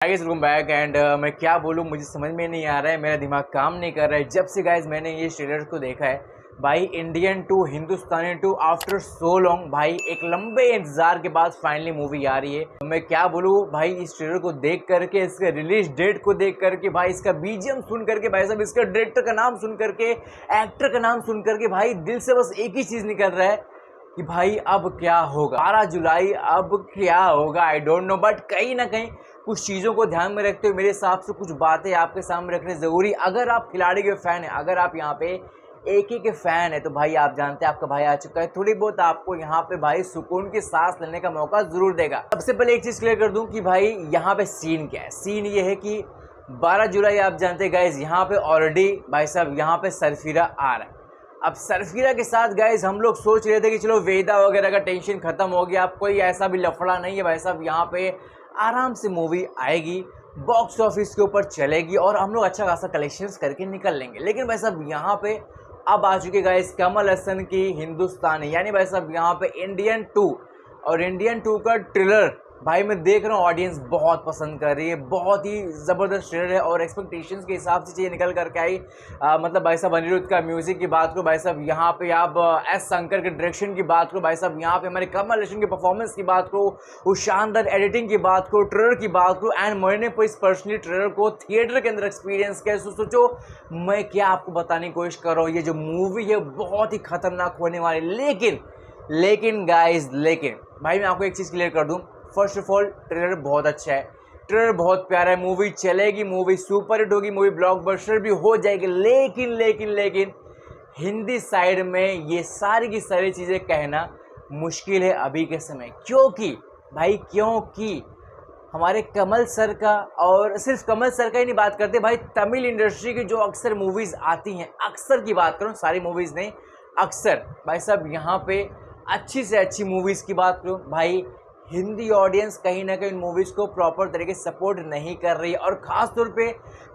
Guys welcome back and मैं क्या बोलूँ, मुझे समझ में नहीं आ रहा है, मेरा दिमाग काम नहीं कर रहा है। जब से गाइस मैंने ये ट्रेलर को देखा है भाई, Indian to Hindustani to after so long, भाई एक लंबे इंतजार के बाद फाइनली मूवी आ रही है। मैं क्या बोलूँ भाई, इस ट्रेलर को देख करके, इसके रिलीज डेट को देख करके, भाई इसका बीजीएम सुन करके, भाई साहब इसका डायरेक्टर का नाम सुन करके, एक्टर का नाम सुन करके, भाई दिल से बस एक ही चीज़ निकल रहा है कि भाई अब क्या होगा। 12 जुलाई अब क्या होगा, आई डोंट नो। बट कहीं ना कहीं कुछ चीज़ों को ध्यान में रखते हुए मेरे हिसाब से कुछ बातें आपके सामने रखने ज़रूरी। अगर आप खिलाड़ी के फ़ैन हैं, अगर आप यहाँ पे एक ही के फ़ैन है, तो भाई आप जानते हैं आपका भाई आ चुका है। थोड़ी बहुत आपको यहाँ पे भाई सुकून की सांस लेने का मौका ज़रूर देगा। सबसे पहले एक चीज़ क्लियर कर दूँ कि भाई यहाँ पे सीन क्या है। सीन ये है कि 12 जुलाई आप जानते हैं गाइज, यहाँ पे ऑलरेडी भाई साहब यहाँ पे सरफिरा आ रहा है। अब सरफिरा के साथ गाइज हम लोग सोच रहे थे कि चलो वेदा वगैरह का टेंशन खत्म हो गया, अब कोई ऐसा भी लफड़ा नहीं है भाई साहब। यहाँ पे आराम से मूवी आएगी, बॉक्स ऑफिस के ऊपर चलेगी और हम लोग अच्छा खासा कलेक्शंस करके निकल लेंगे। लेकिन भाई साहब यहाँ पे अब आ चुके गाइस कमल हसन की हिंदुस्तानी, यानी भाई साहब यहाँ पे इंडियन 2 और इंडियन 2 का ट्रेलर भाई मैं देख रहा हूँ ऑडियंस बहुत पसंद कर रही है। बहुत ही ज़बरदस्त ट्रेलर है और एक्सपेक्टेशंस के हिसाब से चीज़ें निकल करके आई। मतलब भाई साहब अनिरुद्ध का म्यूज़िक की बात करो, भाई साहब यहाँ पे आप एस शंकर के डायरेक्शन की बात करो, भाई साहब यहाँ पे हमारे कमल हसन की परफॉर्मेंस की बात करो, उस शानदार एडिटिंग की बात करो, ट्रेलर की बात करो। एंड मैंने इस पर्सनली ट्रेलर को थिएटर के अंदर एक्सपीरियंस किया। सोचो मैं क्या आपको बताने की कोशिश कर रहा हूँ, ये जो मूवी है बहुत ही खतरनाक होने वाली। लेकिन गाइज भाई मैं आपको एक चीज़ क्लियर कर दूँ। फर्स्ट ऑफ ऑल ट्रेलर बहुत अच्छा है, ट्रेलर बहुत प्यारा है, मूवी चलेगी, मूवी सुपर हिट होगी, मूवी ब्लॉकबस्टर भी हो जाएगी। लेकिन हिंदी साइड में ये सारी की सारी चीज़ें कहना मुश्किल है अभी के समय। क्योंकि हमारे कमल सर का, और सिर्फ कमल सर का ही नहीं बात करते भाई, तमिल इंडस्ट्री की जो अक्सर मूवीज़ आती हैं, अक्सर की बात करूँ, सारी मूवीज़ नहीं, अक्सर भाई साहब यहाँ पे अच्छी से अच्छी मूवीज़ की बात करूँ, भाई हिंदी ऑडियंस कहीं ना कहीं मूवीज़ को प्रॉपर तरीके से सपोर्ट नहीं कर रही है। और ख़ास तौर पे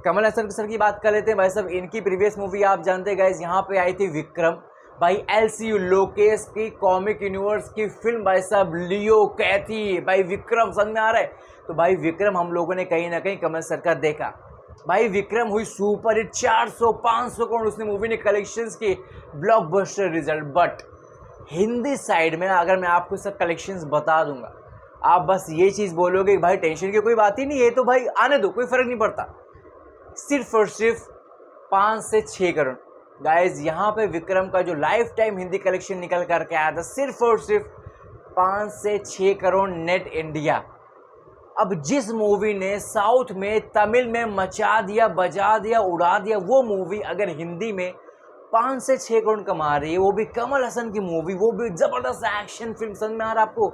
कमल हसन सर की बात कर लेते हैं भाई साहब। इनकी प्रीवियस मूवी आप जानते हैं गाइस, यहाँ पे आई थी विक्रम, भाई एलसीयू लोकेश की कॉमिक यूनिवर्स की फिल्म, भाई साहब लियो कैथी, भाई विक्रम समझ में आ रहा है। तो भाई विक्रम हम लोगों ने कहीं ना कहीं कमल सर का देखा, भाई विक्रम हुई सुपर हिट, 400-500 करोड़ उसने मूवी ने कलेक्शंस की, blockbuster result. But Hindi side में अगर मैं आपको सब कलेक्शंस बता दूंगा, आप बस ये चीज़ बोलोगे भाई टेंशन की कोई बात ही नहीं है, तो भाई आने दो, कोई फ़र्क नहीं पड़ता। सिर्फ और सिर्फ 5 से 6 करोड़ गाइज यहाँ पे विक्रम का जो लाइफ टाइम हिंदी कलेक्शन निकल करके आया था, सिर्फ और सिर्फ 5 से 6 करोड़ नेट इंडिया। अब जिस मूवी ने साउथ में, तमिल में मचा दिया, बजा दिया, उड़ा दिया, वो मूवी अगर हिंदी में 5 से 6 करोड़ कमा रही है, वो भी कमल हसन की मूवी, वो भी ज़बरदस्त एक्शन फिल्म, समझ में आ रहा है आपको,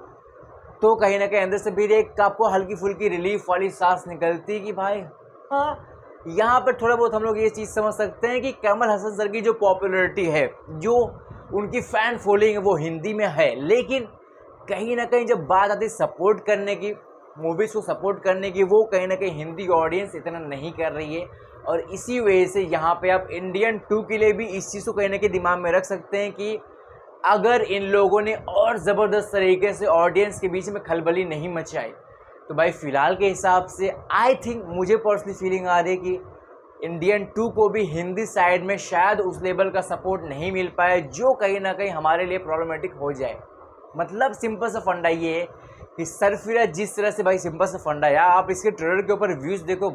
तो कहीं ना कहीं अंदर से भी एक आपको हल्की फुल्की रिलीफ वाली सांस निकलती कि भाई हाँ, यहाँ पर थोड़ा बहुत हम लोग ये चीज़ समझ सकते हैं कि कमल हसन सर की जो पॉपुलैरिटी है, जो उनकी फ़ैन फॉलोइंग है, वो हिंदी में है। लेकिन कहीं ना कहीं जब बात आती है सपोर्ट करने की, मूवीज़ को सपोर्ट करने की, वो कहीं ना कहीं हिंदी ऑडियंस इतना नहीं कर रही है। और इसी वजह से यहाँ पे आप इंडियन 2 के लिए भी इस चीज़ को कहीं ना कहीं दिमाग में रख सकते हैं कि अगर इन लोगों ने और ज़बरदस्त तरीके से ऑडियंस के बीच में खलबली नहीं मचाई, तो भाई फ़िलहाल के हिसाब से आई थिंक, मुझे पर्सनली फीलिंग आ रही है कि इंडियन 2 को भी हिंदी साइड में शायद उस लेवल का सपोर्ट नहीं मिल पाए, जो कहीं ना कहीं हमारे लिए प्रॉब्लमेटिक हो जाए। मतलब सिंपल सा फंडा ये है कि सरफिरा जिस तरह से, भाई सिंपल सा फंडा है, आप इसके ट्रेलर के ऊपर व्यूज़ देखो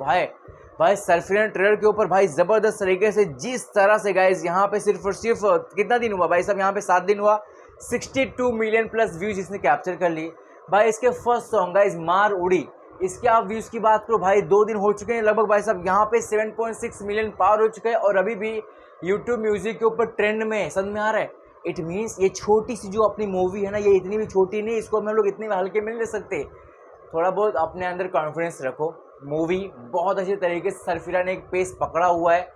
भाई सरफिरा ट्रेलर के ऊपर भाई ज़बरदस्त तरीके से, जिस तरह से गाइज यहाँ पे सिर्फ और सिर्फ कितना दिन हुआ भाई साहब, यहाँ पे 7 दिन हुआ, 62 मिलियन प्लस व्यूज़ इसने कैप्चर कर लिए। भाई इसके फर्स्ट सॉन्ग गाइज मार उड़ी, इसके आप व्यूज़ की बात करो भाई 2 दिन हो चुके हैं लगभग, भाई साहब यहाँ पे 7.6 मिलियन पार हो चुके हैं और अभी भी यूट्यूब म्यूज़िक के ऊपर ट्रेंड में, समझ में आ रहा है। इट मीन्स ये छोटी सी जो अपनी मूवी है ना, ये इतनी भी छोटी नहीं, इसको हम लोग इतने हल्के में नहीं ले सकते। थोड़ा बहुत अपने अंदर कॉन्फिडेंस रखो, मूवी बहुत अच्छे तरीके से सरफिरा ने एक पेस पकड़ा हुआ है,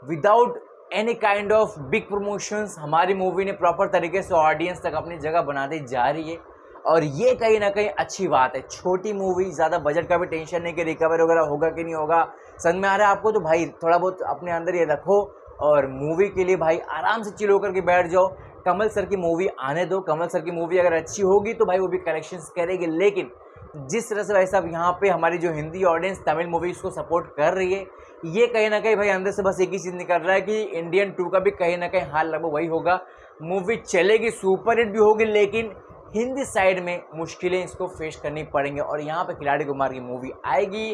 without any kind of big promotions हमारी मूवी ने प्रॉपर तरीके से ऑडियंस तक अपनी जगह बनाती जा रही है। और ये कहीं ना कहीं अच्छी बात है, छोटी मूवी, ज़्यादा बजट का भी टेंशन नहीं कि रिकवर वगैरह होगा कि नहीं होगा, समझ में आ रहा है आपको। तो भाई थोड़ा बहुत अपने अंदर ये रखो और मूवी के लिए भाई आराम से चिल होकर के बैठ जाओ। कमल सर की मूवी आने दो, कमल सर की मूवी अगर अच्छी होगी तो भाई वो भी कलेक्शंस करेगी, लेकिन जिस तरह से भाई साहब यहाँ पे हमारी जो हिंदी ऑडियंस तमिल मूवीज़ को सपोर्ट कर रही है, ये कहीं ना कहीं भाई अंदर से बस एक ही चीज़ निकल रहा है कि इंडियन 2 का भी कहीं ना कहीं हाल लगभग वही होगा। मूवी चलेगी, सुपर हिट भी होगी, लेकिन हिंदी साइड में मुश्किलें इसको फेस करनी पड़ेंगी। और यहाँ पे खिलाड़ी कुमार की मूवी आएगी,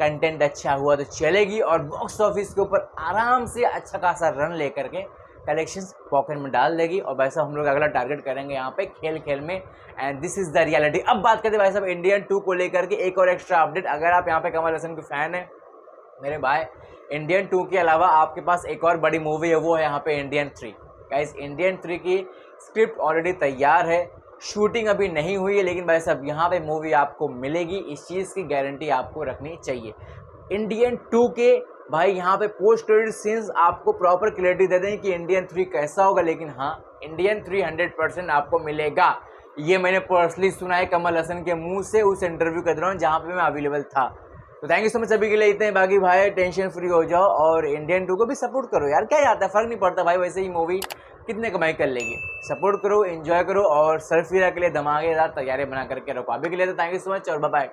कंटेंट अच्छा हुआ तो चलेगी और बॉक्स ऑफिस के ऊपर आराम से अच्छा खासा रन लेकर के कलेक्शंस पॉकेट में डाल देगी। और वैसा हम लोग अगला टारगेट करेंगे यहाँ पे खेल खेल में, and this is the reality. अब बात करते हैं भाई साहब इंडियन 2 को लेकर के एक और एक्स्ट्रा अपडेट। अगर आप यहाँ पे कमल हसन के फ़ैन हैं मेरे भाई, इंडियन 2 के अलावा आपके पास एक और बड़ी मूवी है, वो है यहाँ पे इंडियन 3। गाइस इंडियन 3 की स्क्रिप्ट ऑलरेडी तैयार है, शूटिंग अभी नहीं हुई है, लेकिन भाई साहब यहाँ पे मूवी आपको मिलेगी, इस चीज़ की गारंटी आपको रखनी चाहिए। इंडियन 2 के भाई यहाँ पे पोस्ट क्रेडिट सीन्स आपको प्रॉपर क्लैरिटी दे दें कि इंडियन 3 कैसा होगा, लेकिन हाँ इंडियन 3 100% आपको मिलेगा। ये मैंने पर्सनली सुना है कमल हसन के मुंह से उस इंटरव्यू के दौरान जहाँ पे मैं अवेलेबल था। तो थैंक यू सो मच सभी के लिए, इतने ही। बाकी भाई टेंशन फ्री हो जाओ और इंडियन 2 को भी सपोर्ट करो यार, क्या जाता है, फ़र्क नहीं पड़ता भाई, वैसे ही मूवी कितने कमाई कर लेगी। सपोर्ट करो, एंजॉय करो और सरफिरा के लिए धमाकेदार तैयारी बना करके रखो। अभी के लिए तो थैंक यू सो मच और बाय बाय।